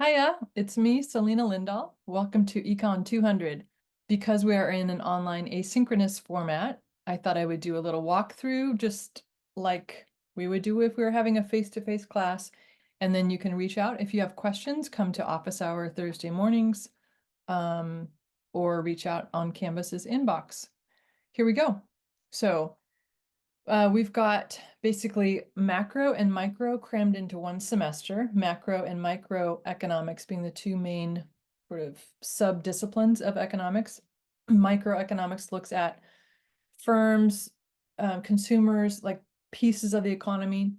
Hiya, it's me, Selena Lindahl. Welcome to Econ 200. Because we are in an online asynchronous format, I thought I would do a little walkthrough, just like we would do if we were having a face-to-face class. And then you can reach out if you have questions, come to office hour Thursday mornings, um, or reach out on Canvas's inbox. Here we go. So we've got basically macro and micro crammed into one semester, macro and microeconomics being the two main sort of sub-disciplines of economics. Microeconomics looks at firms, consumers, like pieces of the economy,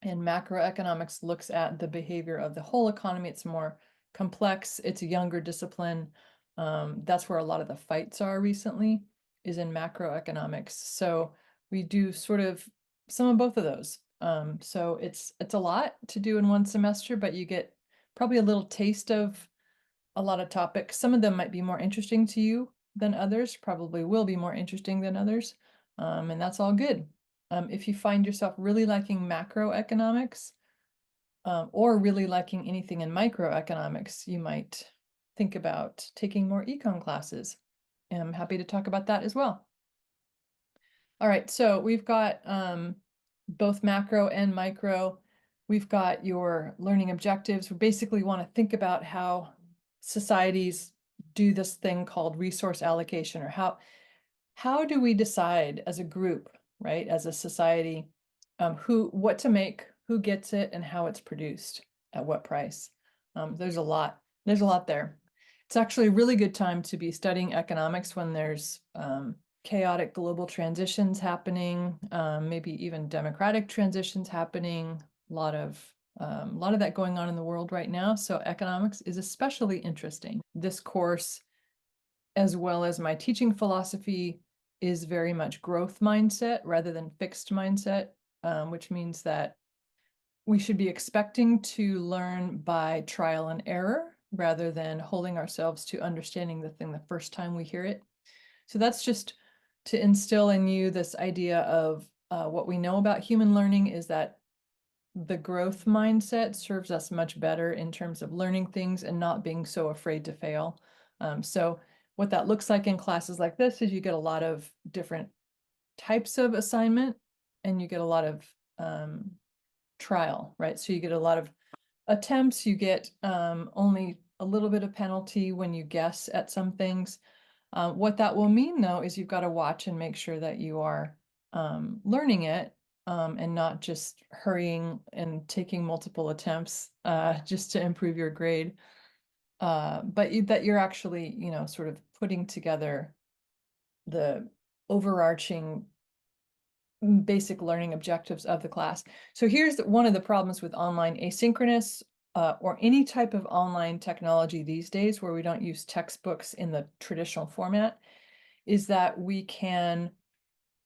and macroeconomics looks at the behavior of the whole economy. It's more complex. It's a younger discipline. That's where a lot of the fights are recently, is in macroeconomics. So we do sort of some of both of those. So it's a lot to do in one semester, but you get probably a little taste of a lot of topics. Some of them might be more interesting to you than others, probably will be more interesting than others. And that's all good. If you find yourself really liking macroeconomics, or really liking anything in microeconomics, you might think about taking more econ classes. And I'm happy to talk about that as well. All right, so we've got both macro and micro. We've got your learning objectives. We basically want to think about how societies do this thing called resource allocation, or how do we decide as a group, right, as a society, what to make, who gets it, and how it's produced, at what price. There's a lot there. It's actually a really good time to be studying economics when there's chaotic global transitions happening, maybe even democratic transitions happening, a lot of that going on in the world right now. So economics is especially interesting. This course, as well as my teaching philosophy, is very much growth mindset rather than fixed mindset, which means that we should be expecting to learn by trial and error rather than holding ourselves to understanding the thing the first time we hear it. So that's just to instill in you this idea of what we know about human learning is that the growth mindset serves us much better in terms of learning things and not being so afraid to fail. So what that looks like in classes like this is you get a lot of different types of assignment and you get a lot of trial, right? So you get a lot of attempts, you get only a little bit of penalty when you guess at some things. What that will mean, though, is you've got to watch and make sure that you are learning it and not just hurrying and taking multiple attempts just to improve your grade. But that you're actually, sort of putting together the overarching basic learning objectives of the class. So here's one of the problems with online asynchronous or any type of online technology these days where we don't use textbooks in the traditional format, is that we can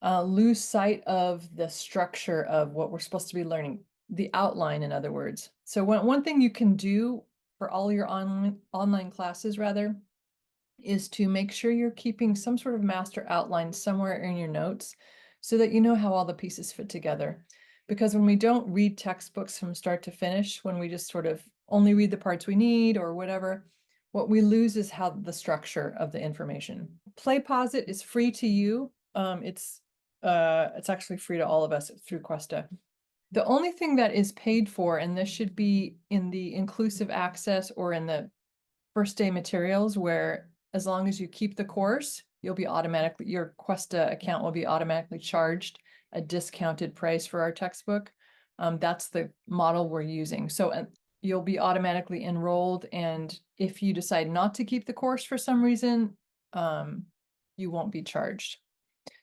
lose sight of the structure of what we're supposed to be learning, the outline, in other words. So one thing you can do for all your online classes, rather, is to make sure you're keeping some sort of master outline somewhere in your notes so that you know how all the pieces fit together. Because when we don't read textbooks from start to finish, when we just sort of only read the parts we need or whatever, what we lose is how the structure of the information. PlayPosit is free to you. It's actually free to all of us through Questa. The only thing that is paid for, and this should be in the inclusive access or in the first day materials, where as long as you keep the course, your Questa account will be automatically charged a discounted price for our textbook. That's the model we're using. So you'll be automatically enrolled, and if you decide not to keep the course for some reason, you won't be charged.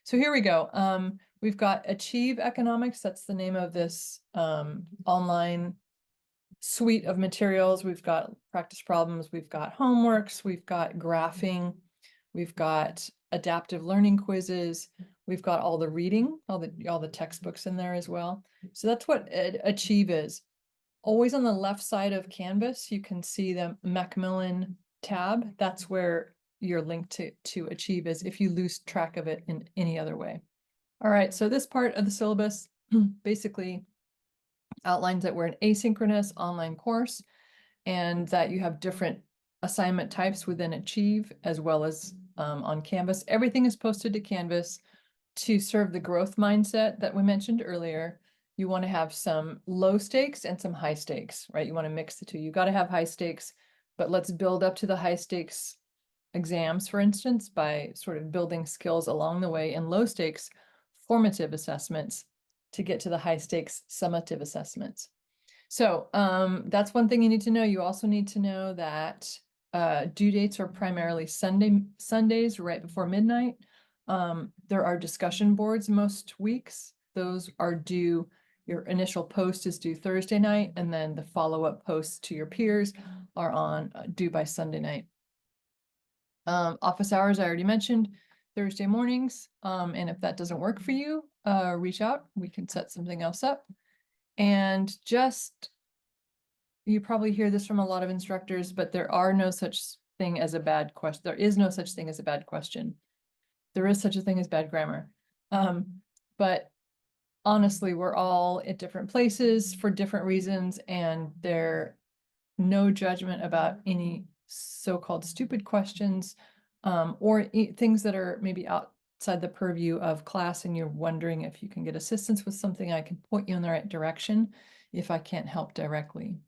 So here we go. We've got Achieve Economics. That's the name of this online suite of materials. We've got practice problems, we've got homeworks, we've got graphing, we've got adaptive learning quizzes, we've got all the reading, all the textbooks in there as well. So that's what Achieve is. Always on the left side of Canvas, you can see the Macmillan tab. That's where your link to Achieve is if you lose track of it in any other way. All right, so this part of the syllabus basically outlines that we're an asynchronous online course. and that you have different assignment types within Achieve as well as on Canvas. Everything is posted to Canvas to serve the growth mindset that we mentioned earlier. You want to have some low stakes and some high stakes, right? You want to mix the two. You got to have high stakes, but let's build up to the high stakes exams, for instance, by sort of building skills along the way, and low stakes formative assessments to get to the high stakes summative assessments. So that's one thing you need to know. You also need to know that due dates are primarily Sundays right before midnight. There are discussion boards most weeks. Those are due, your initial post is due Thursday night, and then the follow-up posts to your peers are on due by Sunday night. Office hours, I already mentioned, Thursday mornings. And if that doesn't work for you, reach out. We can set something else up. And just, you probably hear this from a lot of instructors, but there are no such thing as a bad question. There is no such thing as a bad question. There is such a thing as bad grammar. But honestly, we're all at different places for different reasons, and there no judgment about any so-called stupid questions or things that are maybe outside the purview of class, and you're wondering if you can get assistance with something. I can point you in the right direction if I can't help directly.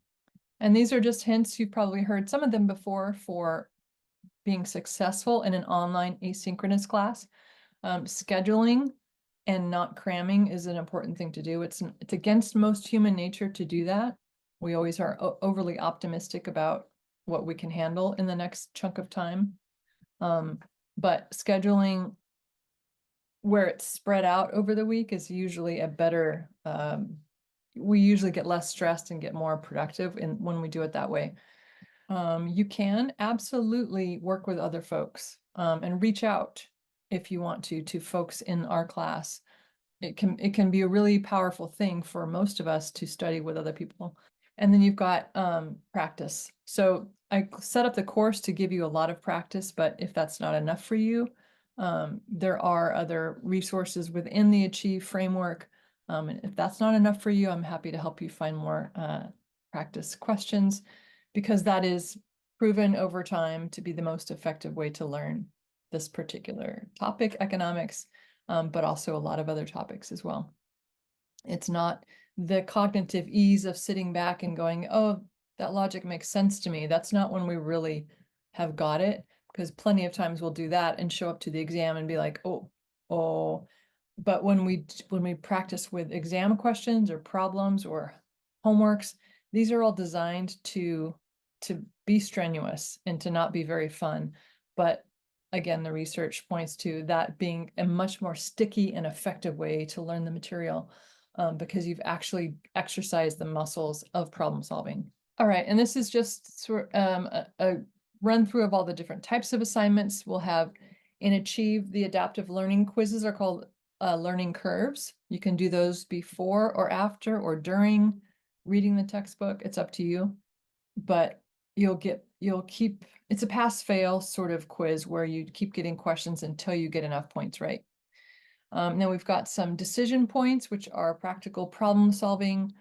And these are just hints. You've probably heard some of them before for being successful in an online asynchronous class. Scheduling and not cramming is an important thing to do. It's against most human nature to do that. We always are overly optimistic about what we can handle in the next chunk of time. But scheduling where it's spread out over the week is usually a better, we usually get less stressed and get more productive when we do it that way. You can absolutely work with other folks and reach out if you want to folks in our class. It can be a really powerful thing for most of us to study with other people. And then you've got practice. So I set up the course to give you a lot of practice, but if that's not enough for you, there are other resources within the Achieve framework. And if that's not enough for you, I'm happy to help you find more practice questions, because that is proven over time to be the most effective way to learn this particular topic, economics, but also a lot of other topics as well. It's not the cognitive ease of sitting back and going, oh, that logic makes sense to me. That's not when we really have got it, because plenty of times we'll do that and show up to the exam and be like, oh. But when we practice with exam questions or problems or homeworks, these are all designed to be strenuous and to not be very fun. But again, the research points to that being a much more sticky and effective way to learn the material, because you've actually exercised the muscles of problem solving. All right, and this is just sort a run through of all the different types of assignments we'll have in Achieve. The adaptive learning quizzes are called learning curves. You can do those before or after or during reading the textbook. It's up to you, but you'll keep, it's a pass-fail sort of quiz where you keep getting questions until you get enough points right. Then we've got some decision points, which are practical problem-solving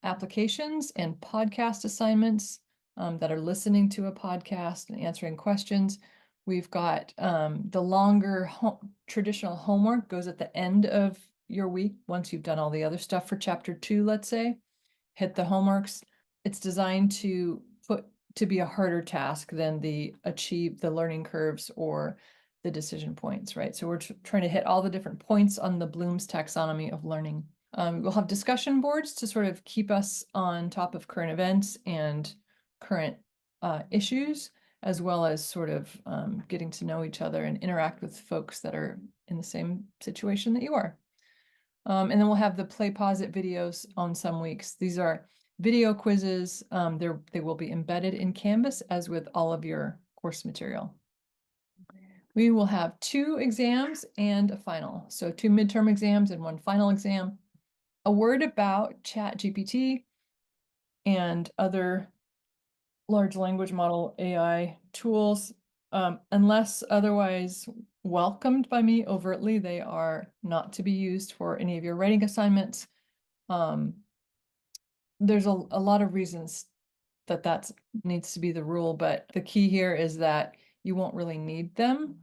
applications and podcast assignments that are listening to a podcast and answering questions. We've got the longer traditional homework goes at the end of your week once you've done all the other stuff for chapter 2, let's say. Hit the homeworks. It's designed to be a harder task than the Achieve the learning curves or the decision points, right? So we're trying to hit all the different points on the Bloom's taxonomy of learning. We'll have discussion boards to sort of keep us on top of current events and current issues, as well as sort of getting to know each other and interact with folks that are in the same situation that you are. And then we'll have the play pause it videos on some weeks. These are video quizzes. They will be embedded in Canvas as with all of your course material. We will have 2 exams and a final. So 2 midterm exams and 1 final exam. A word about ChatGPT and other large language model AI tools. Unless otherwise welcomed by me overtly, they are not to be used for any of your writing assignments. There's a lot of reasons that that's needs to be the rule, but the key here is that you won't really need them.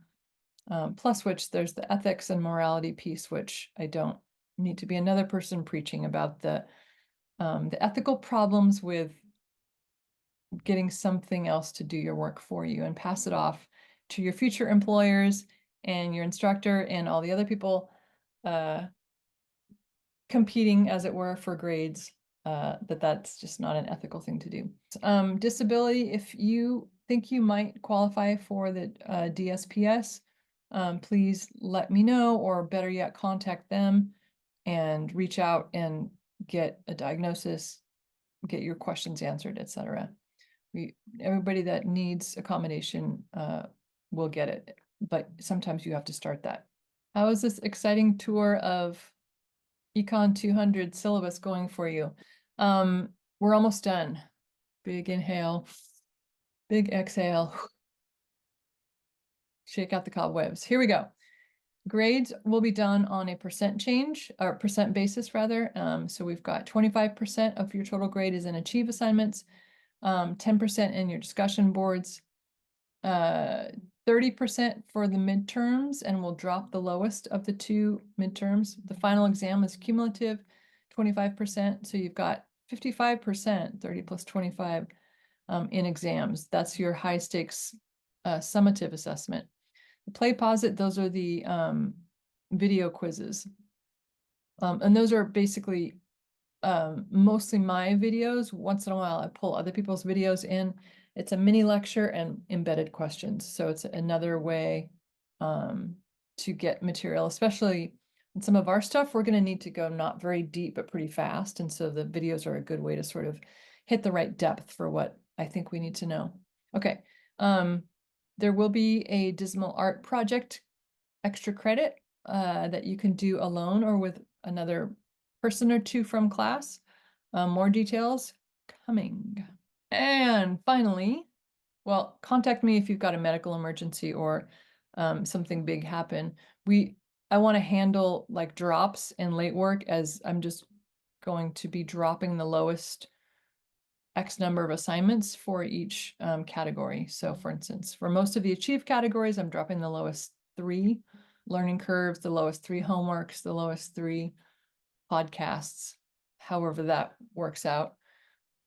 Plus which there's the ethics and morality piece, which I don't need to be another person preaching about the ethical problems with getting something else to do your work for you and pass it off to your future employers and your instructor and all the other people competing, as it were, for grades, that's just not an ethical thing to do. Disability, if you think you might qualify for the DSPS, please let me know, or better yet, contact them and reach out and get a diagnosis, get your questions answered, etc. Everybody that needs accommodation will get it, but sometimes you have to start that. How is this exciting tour of Econ 200 syllabus going for you? We're almost done. Big inhale, big exhale. Shake out the cobwebs. Here we go. Grades will be done on a percent change, or percent basis rather. So we've got 25% of your total grade is in achieve assignments, 10% in your discussion boards, 30% for the midterms, and we'll drop the lowest of the two midterms. The final exam is cumulative, 25%. So you've got 55%, 30 plus 25 in exams. That's your high stakes summative assessment. The play posit, those are the video quizzes. And those are basically mostly my videos. Once in a while, I pull other people's videos in. It's a mini lecture and embedded questions. So it's another way to get material, especially in some of our stuff. We're going to need to go not very deep, but pretty fast. And so the videos are a good way to sort of hit the right depth for what I think we need to know. Okay. There will be a dismal art project extra credit that you can do alone or with another person or two from class. More details coming. And finally, well, contact me if you've got a medical emergency or something big happen. I want to handle like drops and late work, as I'm just going to be dropping the lowest X number of assignments for each category. So for instance, for most of the achieve categories, I'm dropping the lowest 3 learning curves, the lowest 3 homeworks, the lowest 3 podcasts, however that works out.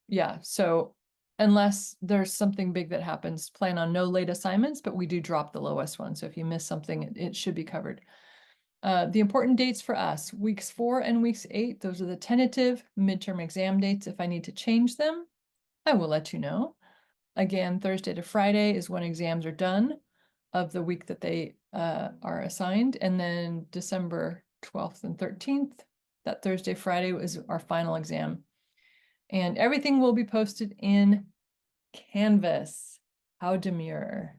Yeah, so unless there's something big that happens, plan on no late assignments, but we do drop the lowest one. So if you miss something, it should be covered. The important dates for us, weeks 4 and weeks 8, those are the tentative midterm exam dates. If I need to change them, I will let you know. Again, Thursday to Friday is when exams are done of the week that they are assigned. And then December 12th and 13th, that Thursday, Friday is our final exam. And everything will be posted in Canvas. How demure.